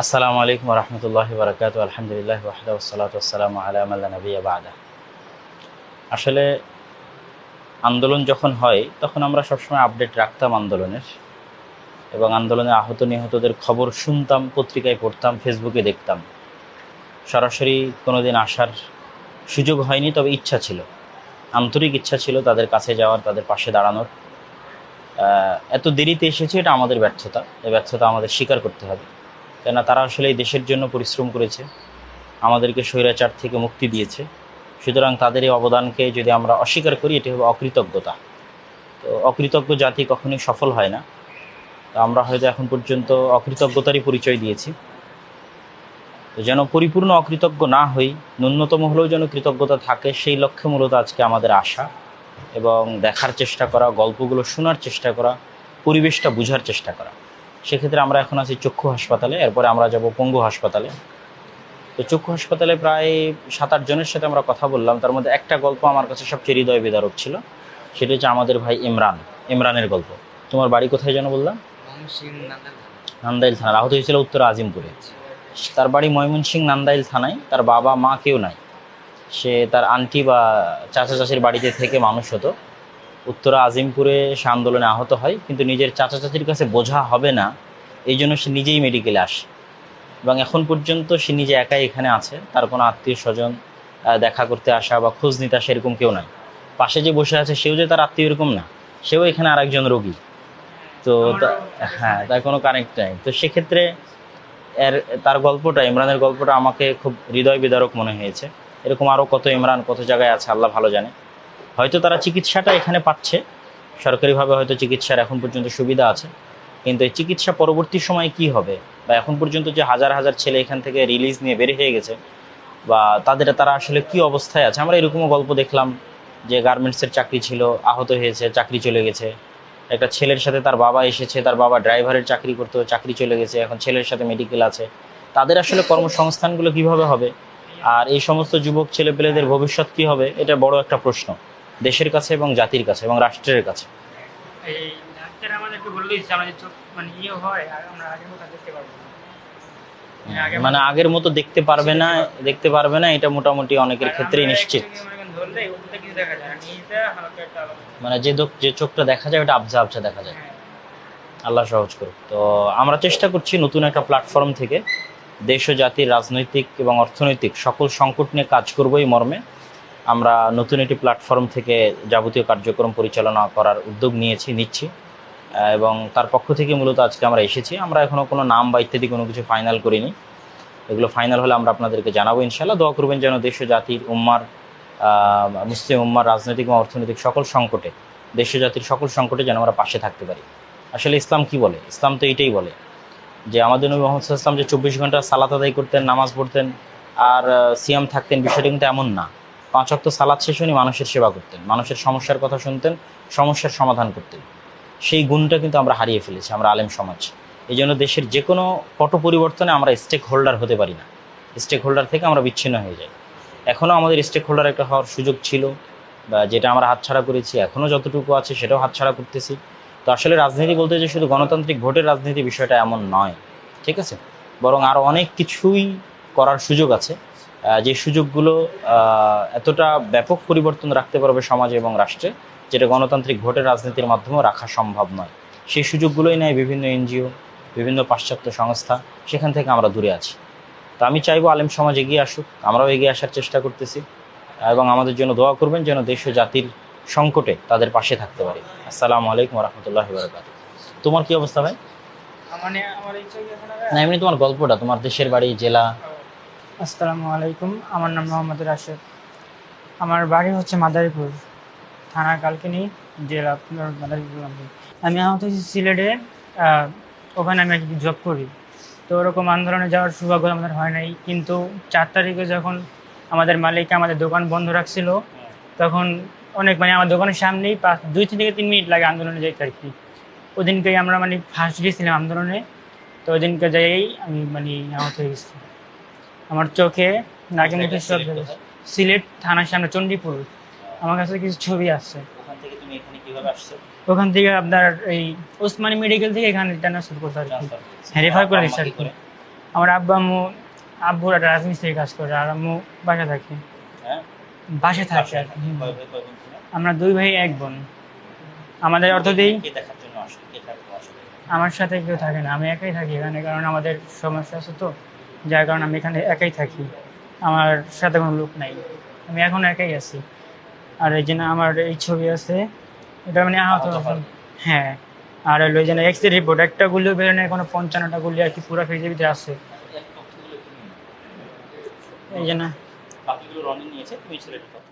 আসসালামু আলাইকুম ওয়া রাহমাতুল্লাহি ওয়া বারাকাতুহু। আলহামদুলিল্লাহ ওয়াহদাহু ওয়াসসালাতু ওয়াসসালামু আলা মান লা নাবিয়্যা বা'দা। আসলে আন্দোলন যখন হয় তখন আমরা সবসময় আপডেট রাখতাম আন্দোলনের, এবং আন্দোলনে আহত নিহতদের খবর শুনতাম, পত্রিকায় পড়তাম, ফেসবুকে দেখতাম। সরাসরি কোনোদিন আসার সুযোগ হয়নি, তবে ইচ্ছা ছিল, আন্তরিক ইচ্ছা ছিল তাদের কাছে যাওয়ার, তাদের পাশে দাঁড়ানোর। এত দেরিতে এসেছে, এটা আমাদের ব্যর্থতা। এই ব্যর্থতা আমাদের স্বীকার করতে হবে, কেননা তারা আসলে এই দেশের জন্য পরিশ্রম করেছে, আমাদেরকে স্বৈরাচার থেকে মুক্তি দিয়েছে। সুতরাং তাদের এই অবদানকে যদি আমরা অস্বীকার করি, এটি হবে অকৃতজ্ঞতা। তো অকৃতজ্ঞ জাতি কখনোই সফল হয় না। তো আমরা হয়তো এখন পর্যন্ত অকৃতজ্ঞতারই পরিচয় দিয়েছি। তো যেন পরিপূর্ণ অকৃতজ্ঞ না হই, ন্যূনতম হলেও যেন কৃতজ্ঞতা থাকে, সেই লক্ষ্যে মূলত আজকে আমাদের আশা এবং দেখার চেষ্টা করা, গল্পগুলো শোনার চেষ্টা করা, পরিবেশটা বোঝার চেষ্টা করা। সেক্ষেত্রে আমরা এখন আছি চক্ষু হাসপাতালে, এরপরে আমরা যাব পঙ্গু হাসপাতালে। তো চক্ষু হাসপাতালে প্রায় 7-8 জনের সাথে আমরা কথা বললাম। তার মধ্যে একটা গল্প আমার কাছে সবচেয়ে হৃদয় বিদারক ছিল। সেটা হচ্ছে আমাদের ভাই ইমরানের গল্প। তোমার বাড়ি কোথায় যেন বললাম? নান্দাইল থানার। আহত হয়েছিল উত্তর আজিমপুরে। তার বাড়ি ময়মনসিংহ নান্দাইল থানায়। তার বাবা মা কেউ নাই। সে তার আন্টি বা চাচা চাচির বাড়িতে থেকে মানুষ হতো। উত্তরা আজিমপুরে সে আন্দোলনে আহত হয়, কিন্তু নিজের চাচা চাচির কাছে বোঝা হবে না, এই জন্য সে নিজেই মেডিকেলে আসে। এবং এখন পর্যন্ত সে নিজে একাই এখানে আছে, তার কোনো আত্মীয় স্বজন দেখা করতে আসা বা খোঁজ নিতে আসা এরকম কেউ নাই। পাশে যে বসে আছে সেও যে তার আত্মীয় এরকম না, সেও এখানে আরেকজন রোগী। তো হ্যাঁ, তার কোনো কানেক্ট নাই। তো সেক্ষেত্রে এর তার গল্পটা, ইমরানের গল্পটা আমাকে খুব হৃদয় বিদারক মনে হয়েছে। এরকম আরও কত ইমরান কত জায়গায় আছে, আল্লাহ ভালো জানে। হয়তো তারা চিকিৎসাটা এখানে পাচ্ছে, সরকারিভাবে হয়তো চিকিৎসার এখন পর্যন্ত সুবিধা আছে, কিন্তু এই চিকিৎসা পরবর্তী সময়ে কি হবে, বা এখন পর্যন্ত যে হাজার হাজার ছেলে এখান থেকে রিলিজ নিয়ে বের হয়ে গেছে, বা তারা আসলে কি অবস্থায় আছে। আমরা এরকমও গল্প দেখলাম যে গার্মেন্টসের চাকরি ছিল, আহত হয়েছে, চাকরি চলে গেছে। একটা ছেলের সাথে তার বাবা এসেছে, তার বাবা ড্রাইভারের চাকরি করতো, চাকরি চলে গেছে, এখন ছেলের সাথে মেডিকেল আছে। তাদের আসলে কর্মসংস্থানগুলো কিভাবে হবে, আর এই সমস্ত যুবক ছেলেপেলেদের ভবিষ্যৎ কি হবে, এটা বড় একটা প্রশ্ন দেশের কাছে এবং জাতির কাছে এবং রাষ্ট্রের কাছে। এই ডাক্তার আমাদেরকে বললো যে আমাদের চোখ মানে ইয়ে হয় আর আমরা আগের মতো দেখতে পারবো না। মানে আগের মতো দেখতে পারবে না, এটা মোটামুটি অনেকের ক্ষেত্রেই নিশ্চিত। মানে যে চোখটা দেখা যায় ওটা আবঝা আবঝা দেখা যায়। আল্লাহ সহজ করুক। তো আমরা চেষ্টা করছি নতুন একটা প্ল্যাটফর্ম থেকে দেশ ও জাতির রাজনৈতিক এবং অর্থনৈতিক সকল সংকট নিয়ে কাজ করবো। এই মর্মে আমরা নতুন একটি প্ল্যাটফর্ম থেকে যাবতীয় কার্যক্রম পরিচালনা করার উদ্যোগ নিচ্ছি, এবং তার পক্ষ থেকে মূলত আজকে আমরা এসেছি। আমরা এখনও কোনো নাম বা ইত্যাদি কোনো কিছু ফাইনাল করিনি। এগুলো ফাইনাল হলে আমরা আপনাদেরকে জানাবো ইনশাআল্লাহ। দোয়া করবেন যেন দেশ ও জাতির উম্মার, মুসলিম উম্মার রাজনৈতিক এবং অর্থনৈতিক সকল সংকটে, দেশ ও জাতির সকল সংকটে যেন আমরা পাশে থাকতে পারি। আসলে ইসলাম কি বলে? ইসলাম তো এইটাই বলে যে আমাদের নবী মুহাম্মদ সাল্লাল্লাহু আলাইহি ওয়াসাল্লাম যে 24 ঘন্টা সালাত আদায় করতেন, নামাজ পড়তেন আর সিয়াম থাকতেন, বিষয়টা কিন্তু এমন না। 5 ওয়াক্ত সালাত শেষে উনি মানুষের সেবা করতেন, মানুষের সমস্যার কথা শুনতেন, সমস্যার সমাধান করতেন। সেই গুণটা কিন্তু আমরা হারিয়ে ফেলেছি, আমরা আলেম সমাজ। এই জন্য দেশের যে কোনো পট পরিবর্তনে আমরা স্টেক হোল্ডার হতে পারি না, স্টেক হোল্ডার থেকে আমরা বিচ্ছিন্ন হয়ে যাই। এখনও আমাদের স্টেক হোল্ডার একটা হওয়ার সুযোগ ছিল, বা যেটা আমরা হাতছাড়া করেছি, এখনও যতটুকু আছে সেটাও হাতছাড়া করতেছি। তো আসলে রাজনীতি বলতে যে শুধু গণতান্ত্রিক ভোটের রাজনীতি, বিষয়টা এমন নয়, ঠিক আছে? বরং আরও অনেক কিছুই করার সুযোগ আছে, যে সুযোগগুলো এতটা ব্যাপক পরিবর্তন রাখতে পারবে সমাজে এবং রাষ্ট্রে, যেটা গণতান্ত্রিক ভোটের রাজনীতির মাধ্যমেও রাখা সম্ভব নয়। সেই সুযোগগুলোই নেয় বিভিন্ন এনজিও, বিভিন্ন পাশ্চাত্য সংস্থা, সেখান থেকে আমরা দূরে আছি। তো আমি চাইবো আলেম সমাজ এগিয়ে আসুক, আমরাও এগিয়ে আসার চেষ্টা করতেছি, এবং আমাদের জন্য দোয়া করবেন যেন দেশ ও জাতির সংকটে তাদের পাশে থাকতে পারি। আসসালামু আলাইকুম ওয়া রাহমাতুল্লাহি ওয়া বারাকাতুহু। তোমার কি অবস্থা ভাই? না, এমনি তোমার গল্পটা, তোমার দেশের বাড়ি, জেলা। আসসালামু আলাইকুম, আমার নাম মোহাম্মদ রাশেদ। আমার বাড়ি হচ্ছে মাদারীপুর, থানা কালকিনি, জেলা মাদারীপুর। আমি আহত হয়েছি সিলেটে। ওখানে আমি একটি জব করি। তো ওরকম আন্দোলনে যাওয়ার সৌভাগ্য আমাদের হয় নাই, কিন্তু 4 তারিখে যখন আমাদের মালিক আমাদের দোকান বন্ধ রাখছিল, তখন অনেক মানে আমার দোকানের সামনেই 2 থেকে 3 মিনিট লাগে আন্দোলনে যাইতে আর কি। ওদিনকেই আমরা মানে ফার্স্ট গেছিলাম আন্দোলনে। তো ওদিনকে যাইয়েই আমি মানে আহত হয়ে গেছি। আমার চোখে, নাকে মুখে সব জায়গায়। সিলেট থানার সামনে চণ্ডীপুর। আমার কাছে কিছু ছবি আছে। ওখান থেকে তুমি এখানে কিভাবে আসছো? ওখান থেকে আপনার এই ওসমানী মেডিকেল থেকে এখানে ট্রান্সফার করতে আর কি, রেফার করে দিচ্ছে আর কি। আমার আব্বুর একটা রাজমিস্ত্রির কাজ করে, আর আম্মু বাসা থাকে। হ্যাঁ, বাসা থাকে আর কি। কয় ভাই কয় বোন ছিল? আমরা 2 ভাই 1 বোন। আমাদের অর্থ দেই কে দেখার জন্য আসে, কে থাকতো আসলে? আমার সাথে কেউ থাকে না, আমি একাই থাকি এখানে, কারণ আমাদের সমস্যা আছে তো, যার কারণে আমি এখানে একাই থাকি। আমার সাথে কোনো লোক নাই, আমি এখন একাই আছি। আর এই জন্য আমার এই ছবি আছে, এটা মানে আহত আহত হন। হ্যাঁ। আর হলো এই জন্য এক্স রিপোর্ট একটা গুলি বেরোয় না, এখনো 55টা গুলি আর কি পুরো ফ্রিজের ভিতরে আছে। এই তথ্যগুলো কি নিয়ে? এই জন্য বাকিগুলো রনি নিয়েছে, তুমি ছেলেটার তথ্য